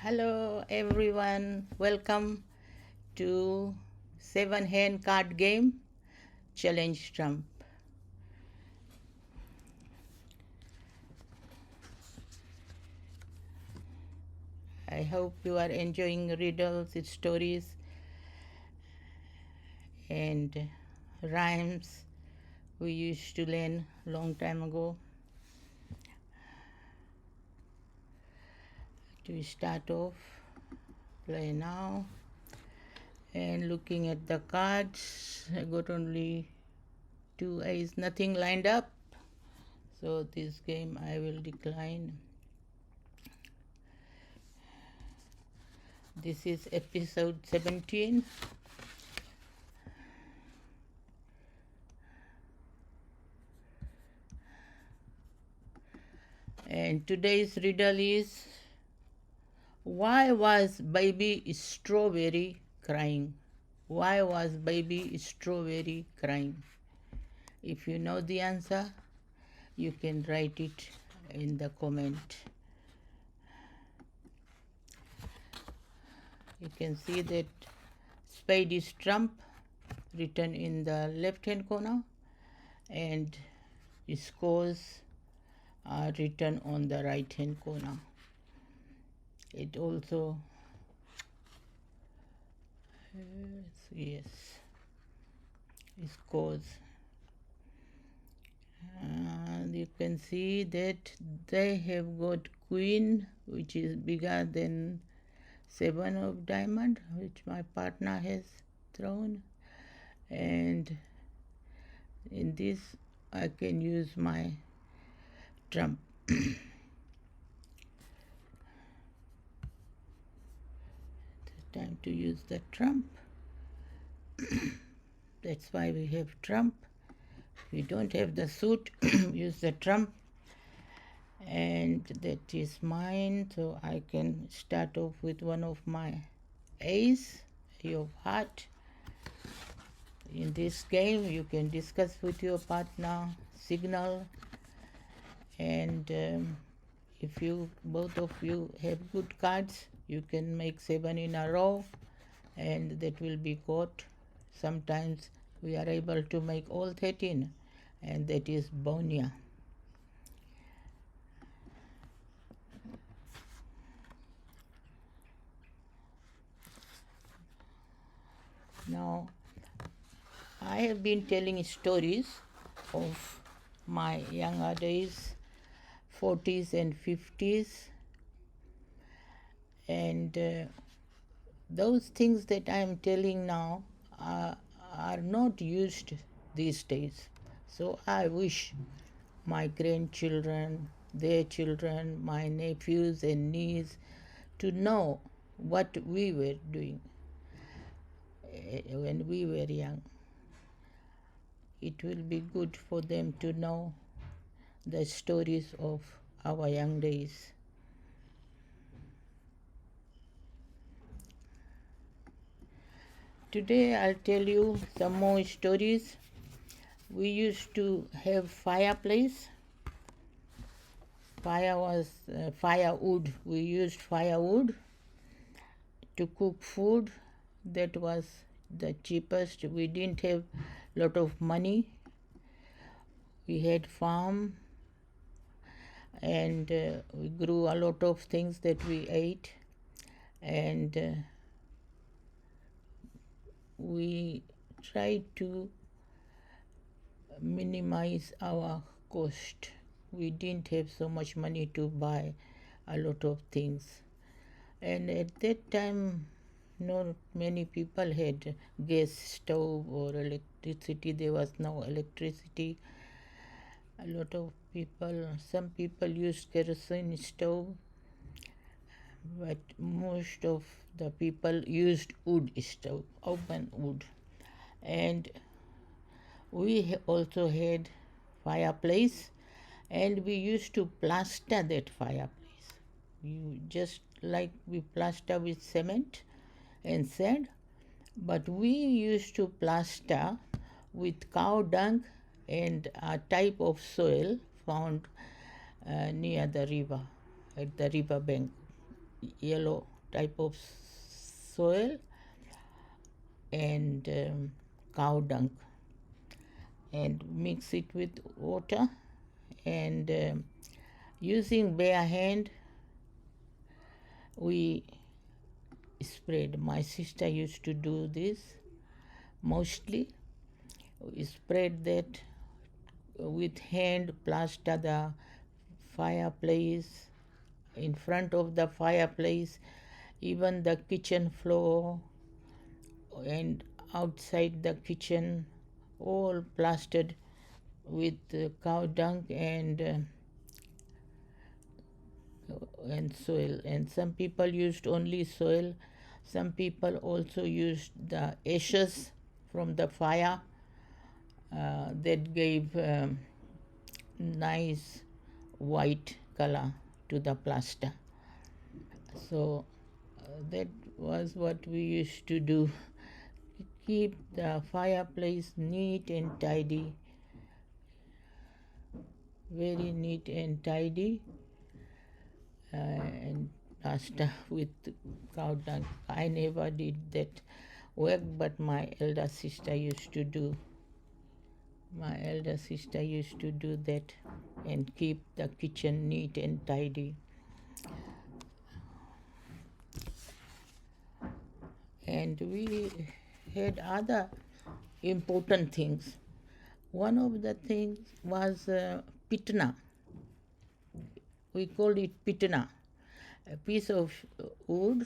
Hello everyone, welcome to 7 hand card game challenge trump. I hope you are enjoying riddles, stories and rhymes we used to learn long time ago. To start off, play now. And looking at the cards, I got only 2 eyes, nothing lined up. So this game I will decline. This is episode 17. And today's riddle is, why was baby strawberry crying? Why was baby strawberry crying? If you know the answer, you can write it in the comment. You can see that spade is trump written in the left hand corner and scores are written on the right hand corner. It also yes, scores. You can see that they have got queen, which is bigger than 7 of diamond, which my partner has thrown, and in this I can use my trump. Time to use the trump. That's why we have trump. If you don't have the suit, use the trump. And that is mine, so I can start off with one of my ace of heart. In this game you can discuss with your partner, signal, and if you both of you have good cards, you can make 7 in a row and that will be caught. Sometimes we are able to make all 13, and that is bonia. Now I have been telling stories of my younger days, 40s and 50s, and those things that I am telling now are not used these days. So I wish my grandchildren, their children, my nephews and nieces to know what we were doing when we were young. It will be good for them to know the stories of our young days. Today I'll tell you some more stories. We used to have fireplace. Firewood. We used firewood to cook food. That was the cheapest. We didn't have lot of money. We had farm, and we grew a lot of things that we ate, and we tried to minimize our cost. We didn't have so much money to buy a lot of things, and at that time not many people had gas stove or electricity. There was no electricity. A lot of people, some people used kerosene stove, but most of the people used wood stove, open wood. And we also had fireplace, and we used to plaster that fireplace. You just like we plaster with cement and sand, but we used to plaster with cow dung and a type of soil found near the river, at the river bank, yellow type of soil and cow dung, and mix it with water, and using bare hand we spread. My sister used to do this mostly. We spread that with hand, plaster the fireplace, in front of the fireplace, even the kitchen floor and outside the kitchen, all plastered with cow dung and soil. And some people used only soil. Some people also used the ashes from the fire that gave nice white color to the plaster. So that was what we used to do. Keep the fireplace neat and tidy, very neat and tidy, and plaster with cow dung. I never did that work, but my elder sister used to do. My elder sister used to do that and keep the kitchen neat and tidy. And we had other important things. One of the things was Pitna. We called it Pitna, a piece of wood.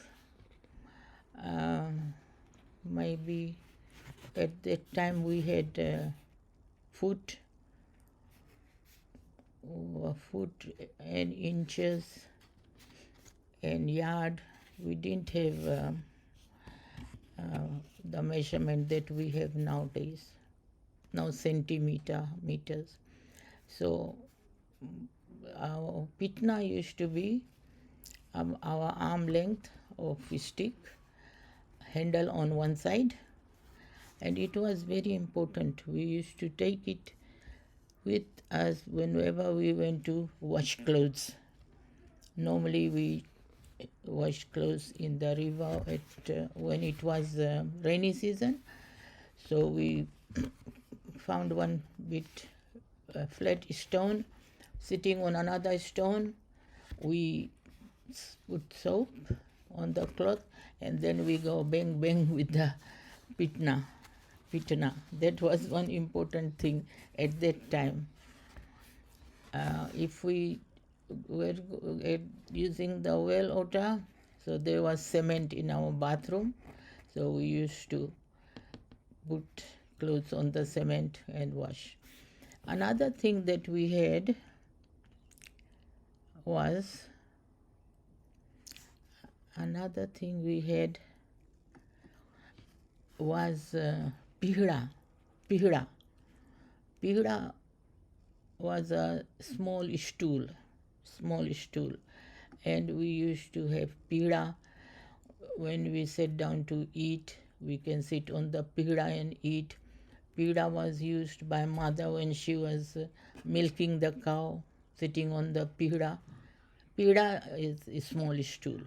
Maybe at that time we had foot and inches and yard. We didn't have the measurement that we have nowadays, now meters. So our pitna used to be our arm length of stick, handle on one side, and it was very important. We used to take it with us whenever we went to wash clothes. Normally we washed clothes in the river when it was rainy season. So we found one bit flat stone sitting on another stone. We put soap on the cloth and then we go bang bang with the pitna. That was one important thing at that time. If we were using the well water, so there was cement in our bathroom, so we used to put clothes on the cement and wash. Another thing that we had was Pihdha. Pihdha was a small stool, and we used to have Pihdha. When we sat down to eat, we can sit on the Pihdha and eat. Pihdha was used by mother when she was milking the cow, sitting on the Pihdha. Pihdha is a small stool.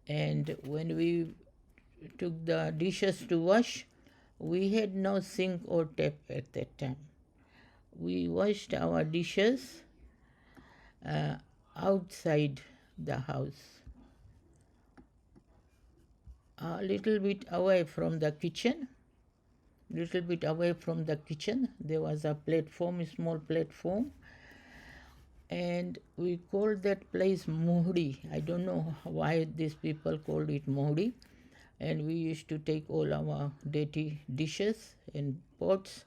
And when we took the dishes to wash, we had no sink or tap at that time. We washed our dishes outside the house, a little bit away from the kitchen. There was a small platform, and we called that place Mohdi. I don't know why these people called it Mohdi. And we used to take all our dirty dishes and pots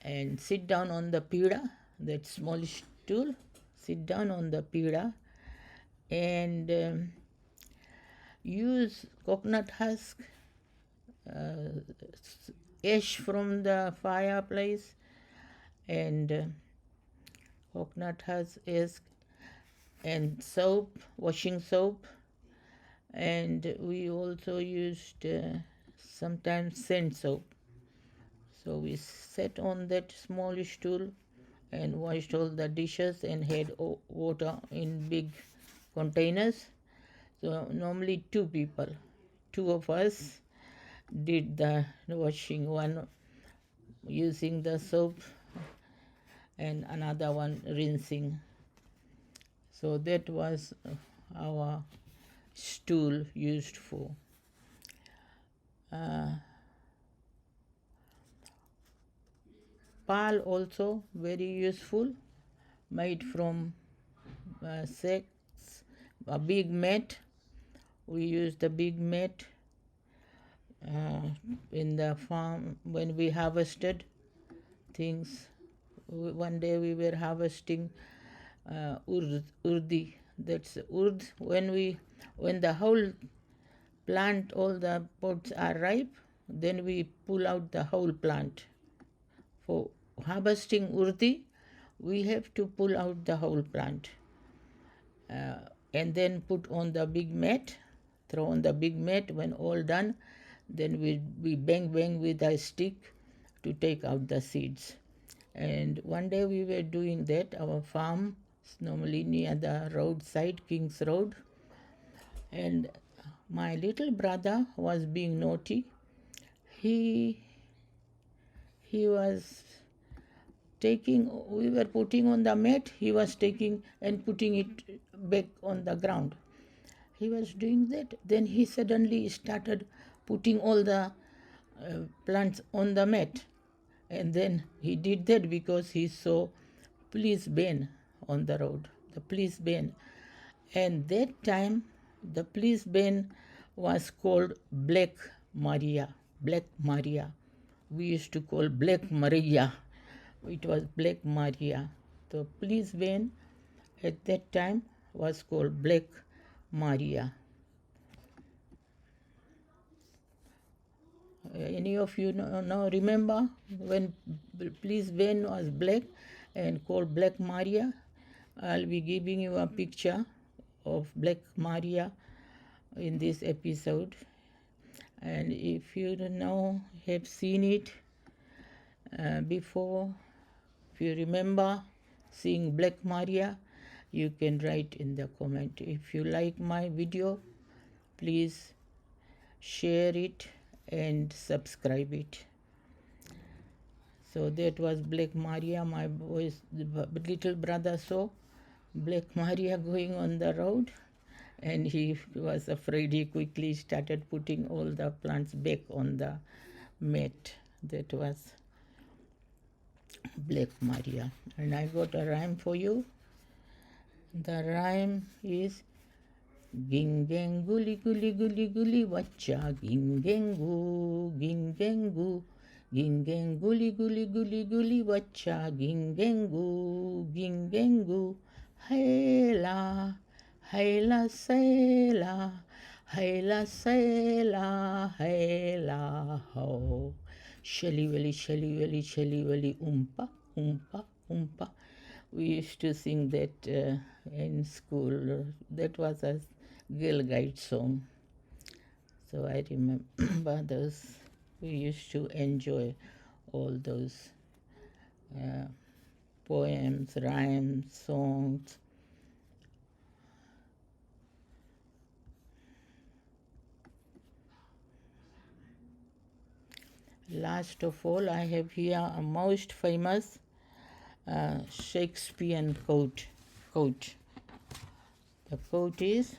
and sit down on the Pihdha, that small stool, sit down on the Pihdha and use coconut husk, ash from the fireplace, and coconut husk and soap, washing soap. And we also used sometimes sand soap. So we sat on that small stool and washed all the dishes and had water in big containers. So normally two of us did the washing, one using the soap and another one rinsing. So that was our stool used for. Pal also very useful, made from sacks, a big mat. We use the big mat in the farm when we harvested things. One day we were harvesting urdi. That's urd. When the whole plant, all the pods are ripe, then we pull out the whole plant. For harvesting urdi, we have to pull out the whole plant and then put on the big mat, throw on the big mat. When all done, then we bang with a stick to take out the seeds. And one day we were doing that. Our farm is normally near the roadside, King's Road, and my little brother was being naughty. He was we were putting on the mat, he was taking and putting it back on the ground. He was doing that. Then he suddenly started putting all the plants on the mat. And then he did that because he saw police van on the road, the police van. And that time, the police van was called Black Maria. Black Maria. We used to call Black Maria. It was Black Maria. The police van at that time was called Black Maria. Any of you know remember when police van was black and called Black Maria? I'll be giving you a picture of Black Maria in this episode. And if you have seen it before, if you remember seeing Black Maria, you can write in the comment. If you like my video, please share it and subscribe it. So that was Black Maria. My little brother saw Black Maria going on the road, and he was afraid. He quickly started putting all the plants back on the mat. That was Black Maria. And I got a rhyme for you. The rhyme is Gingang guli guli guli guli vacha gingengu gingengu gingang guli guli guli guli vacha gingengu gingengu haila haila saila haila saila haila ho shelly welly umpa umpa umpa. We used to sing that in school. That was a Girl Guide song. So I remember those. We used to enjoy all those poems, rhymes, songs. Last of all, I have here a most famous Shakespearean quote. The quote is,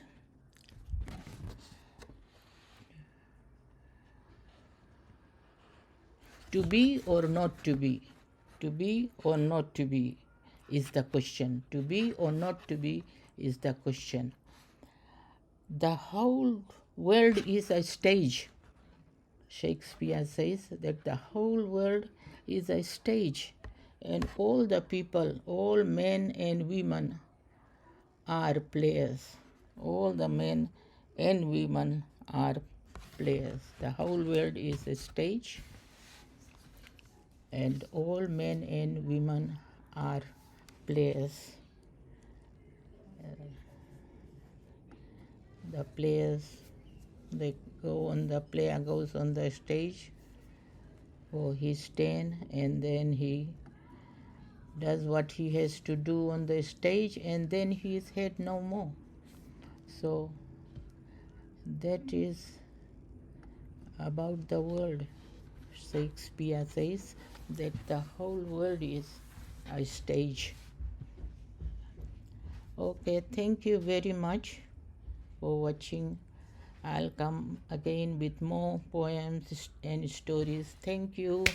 to be or not to be? To be or not to be is the question. To be or not to be is the question. The whole world is a stage. Shakespeare says that the whole world is a stage, and all the people, all men and women, are players. All the men and women are players. The whole world is a stage, and all men and women are players. The players, the player goes on the stage for his turn, and then he does what he has to do on the stage, and then he is heard no more. So That is about the world. Shakespeare says that the whole world is a stage. Okay, thank you very much for watching. I'll come again with more poems and stories. Thank you.